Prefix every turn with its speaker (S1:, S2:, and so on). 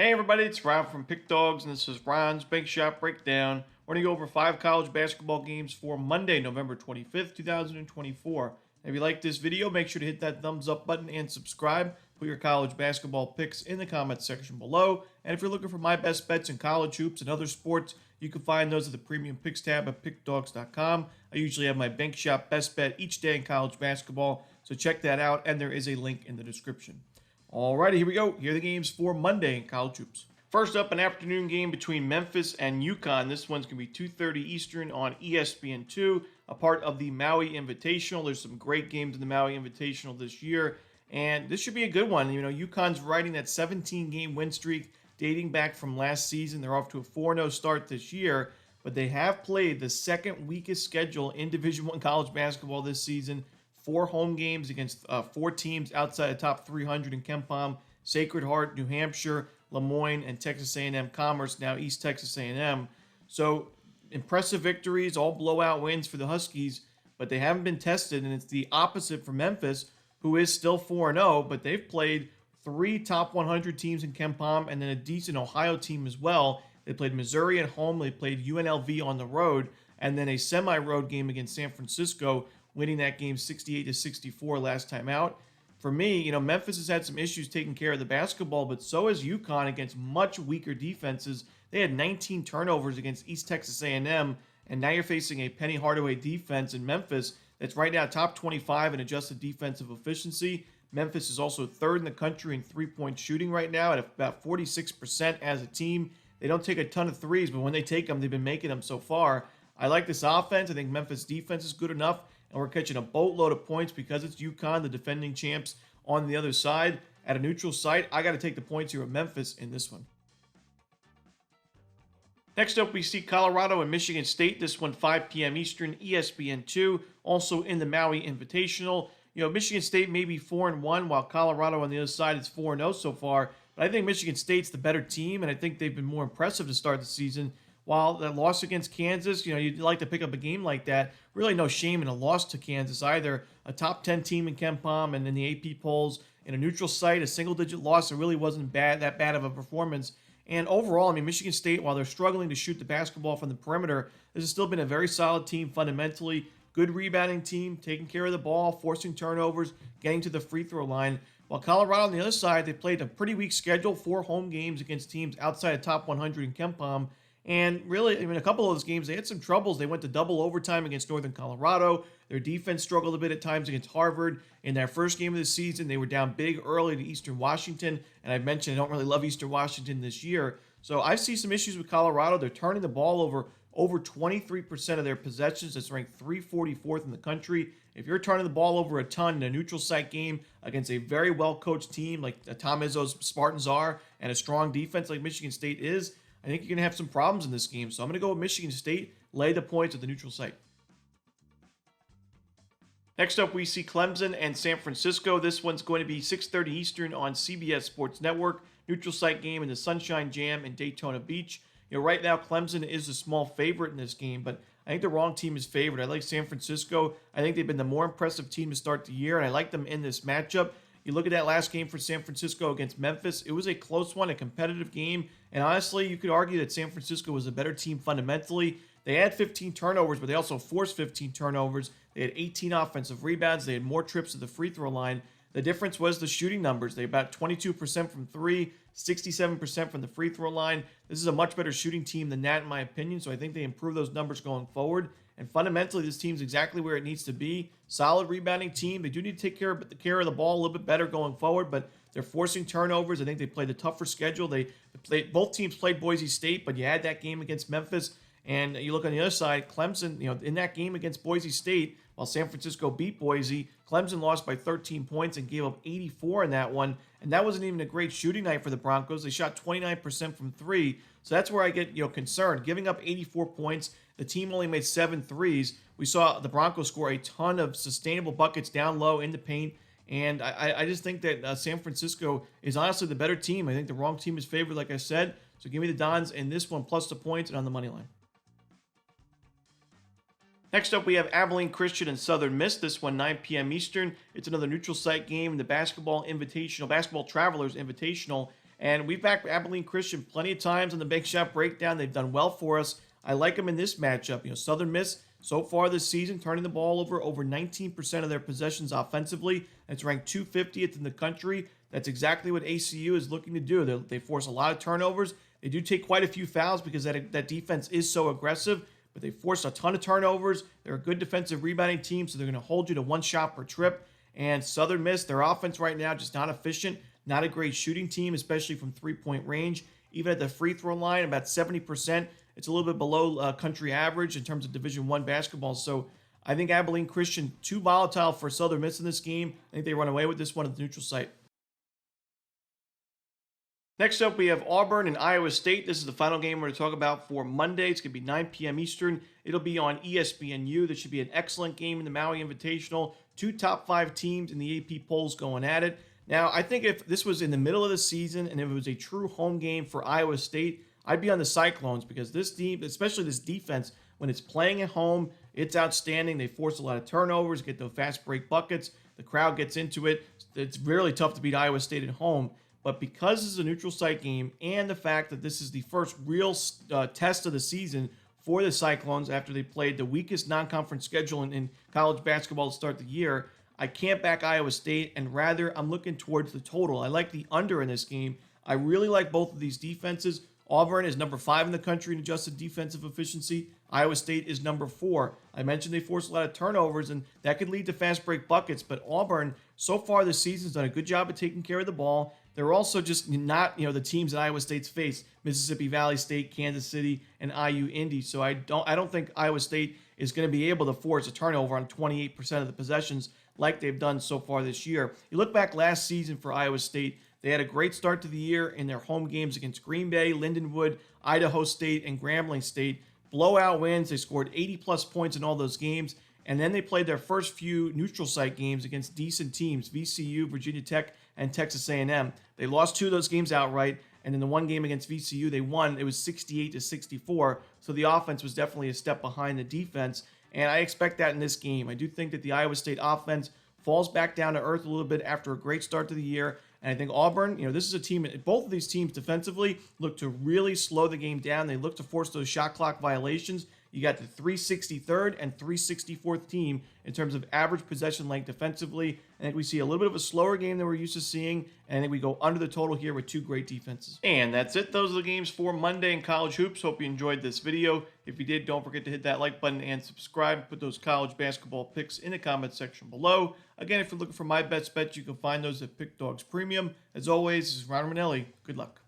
S1: Hey everybody, it's Ron from Pick Dawgz, and this is Ron's Bank Shot Breakdown. We're going to go over 5 college basketball games for Monday, November 25th, 2024. If you like this video, make sure to hit that thumbs up button and subscribe. Put your college basketball picks in the comments section below. And if you're looking for my best bets in college hoops and other sports, you can find those at the Premium Picks tab at pickdawgz.com. I usually have my Bank Shot best bet each day in college basketball, so check that out, and there is a link in the description. Alrighty, here we go. Here are the games for Monday in college hoops. First up, an afternoon game between Memphis and Yukon. This one's going to be 2:30 Eastern on ESPN2, a part of the Maui Invitational. There's some great games in the Maui Invitational this year, and this should be a good one. You know, Yukon's riding that 17-game win streak dating back from last season. They're off to a 4-0 start this year, but they have played the second weakest schedule in Division I college basketball this season. 4 home games against 4 teams outside the top 300 in KenPom: Sacred Heart, New Hampshire, Lemoyne, and Texas A&M Commerce, now East Texas A&M. So impressive victories, all blowout wins for the Huskies, but they haven't been tested, and it's the opposite for Memphis, who is still 4-0, but they've played 3 top 100 teams in KenPom and then a decent Ohio team as well. They played Missouri at home, they played UNLV on the road, and then a semi-road game against San Francisco, winning that game 68-64 last time out. For me, Memphis has had some issues taking care of the basketball, but so has Yukon against much weaker defenses. They had 19 turnovers against East Texas A&M, and now you're facing a Penny Hardaway defense in Memphis that's right now top 25 in adjusted defensive efficiency. Memphis is also third in the country in three-point shooting right now at about 46% as a team. They don't take a ton of threes, but when they take them, they've been making them so far. I like this offense. I think Memphis defense is good enough, and we're catching a boatload of points because it's Yukon, the defending champs, on the other side. At a neutral site, I got to take the points here at Memphis in this one. Next up, we see Colorado and Michigan State. This one, 5 p.m. Eastern, ESPN2, also in the Maui Invitational. Michigan State may be 4-1, while Colorado on the other side is 4-0 so far. But I think Michigan State's the better team, and I think they've been more impressive to start the season. While the loss against Kansas, you'd like to pick up a game like that. Really no shame in a loss to Kansas either. A top 10 team in KenPom and in the AP polls. In a neutral site, a single-digit loss, it really wasn't that bad of a performance. And overall, Michigan State, while they're struggling to shoot the basketball from the perimeter, this has still been a very solid team fundamentally. Good rebounding team, taking care of the ball, forcing turnovers, getting to the free throw line. While Colorado on the other side, they played a pretty weak schedule, 4 home games against teams outside of top 100 in KenPom. And really, a couple of those games, they had some troubles. They went to double overtime against Northern Colorado. Their defense struggled a bit at times against Harvard. In their first game of the season, they were down big early to Eastern Washington. And I've mentioned I don't really love Eastern Washington this year. So I see some issues with Colorado. They're turning the ball over 23% of their possessions. That's ranked 344th in the country. If you're turning the ball over a ton in a neutral site game against a very well-coached team like Tom Izzo's Spartans are and a strong defense like Michigan State is, I think you're going to have some problems in this game. So I'm going to go with Michigan State, lay the points at the neutral site. Next up, we see Clemson and San Francisco. This one's going to be 6:30 Eastern on CBS Sports Network. Neutral site game in the Sunshine Jam in Daytona Beach. Right now, Clemson is a small favorite in this game, but I think the wrong team is favored. I like San Francisco. I think they've been the more impressive team to start the year, and I like them in this matchup. You look at that last game for San Francisco against Memphis. It was a close one, a competitive game. And honestly, you could argue that San Francisco was a better team fundamentally. They had 15 turnovers, but they also forced 15 turnovers. They had 18 offensive rebounds. They had more trips to the free throw line. The difference was the shooting numbers. They had about 22% from 3, 67% from the free throw line. This is a much better shooting team than that, in my opinion. So I think they improve those numbers going forward. And fundamentally, this team's exactly where it needs to be. Solid rebounding team. They do need to take care of the ball a little bit better going forward, but they're forcing turnovers. I think they played a tougher schedule. Both teams played Boise State, but you had that game against Memphis. And you look on the other side, Clemson, in that game against Boise State, while San Francisco beat Boise, Clemson lost by 13 points and gave up 84 in that one. And that wasn't even a great shooting night for the Broncos. They shot 29% from 3. So that's where I get concerned. Giving up 84 points, the team only made 7 threes. We saw the Broncos score a ton of sustainable buckets down low in the paint. And I just think that San Francisco is honestly the better team. I think the wrong team is favored, like I said. So give me the Dons in this one, plus the points and on the money line. Next up, we have Abilene Christian and Southern Miss. This one, 9 p.m. Eastern. It's another neutral site game in the Basketball Travelers Invitational. And we've backed Abilene Christian plenty of times on the Big Shot Breakdown. They've done well for us. I like them in this matchup. Southern Miss so far this season turning the ball over 19% of their possessions offensively. That's ranked 250th in the country. That's exactly what ACU is looking to do. They force a lot of turnovers. They do take quite a few fouls because that defense is so aggressive, but they force a ton of turnovers. They're a good defensive rebounding team, so they're going to hold you to one shot per trip. And Southern Miss, their offense right now just not efficient, not a great shooting team, especially from three-point range. Even at the free throw line, about 70%. It's a little bit below country average in terms of Division I basketball. So I think Abilene Christian too volatile for Southern Miss in this game. I think they run away with this one at the neutral site. Next up, we have Auburn and Iowa State. This is the final game we're going to talk about for Monday. It's going to be 9 p.m. Eastern. It'll be on ESPNU. This should be an excellent game in the Maui Invitational. Two top 5 teams in the AP polls going at it. Now, I think if this was in the middle of the season and if it was a true home game for Iowa State, I'd be on the Cyclones because this team, especially this defense, when it's playing at home, it's outstanding. They force a lot of turnovers, get those fast break buckets. The crowd gets into it. It's really tough to beat Iowa State at home. But because this is a neutral site game and the fact that this is the first real test of the season for the Cyclones after they played the weakest non-conference schedule in college basketball to start the year, I can't back Iowa State, and rather I'm looking towards the total. I like the under in this game. I really like both of these defenses. Auburn is number 5 in the country in adjusted defensive efficiency. Iowa State is number 4. I mentioned they force a lot of turnovers, and that could lead to fast break buckets. But Auburn, so far this season, has done a good job of taking care of the ball. They're also just not, the teams that Iowa State's face: Mississippi Valley State, Kansas City, and IU Indy. So I don't think Iowa State is going to be able to force a turnover on 28% of the possessions like they've done so far this year. You look back last season for Iowa State, they had a great start to the year in their home games against Green Bay, Lindenwood, Idaho State, and Grambling State. Blowout wins. They scored 80-plus points in all those games. And then they played their first few neutral site games against decent teams: VCU, Virginia Tech, and Texas A&M. They lost 2 of those games outright, and in the one game against VCU, they won. It was 68-64, so the offense was definitely a step behind the defense, and I expect that in this game. I do think that the Iowa State offense falls back down to earth a little bit after a great start to the year. And I think Auburn, this is a team, both of these teams defensively look to really slow the game down. They look to force those shot clock violations. You got the 363rd and 364th team in terms of average possession length defensively. I think we see a little bit of a slower game than we're used to seeing. And I think we go under the total here with 2 great defenses. And that's it. Those are the games for Monday in college hoops. Hope you enjoyed this video. If you did, don't forget to hit that like button and subscribe. Put those college basketball picks in the comment section below. Again, if you're looking for my best bets, you can find those at Pick Dawgz Premium. As always, this is Romanelli. Good luck.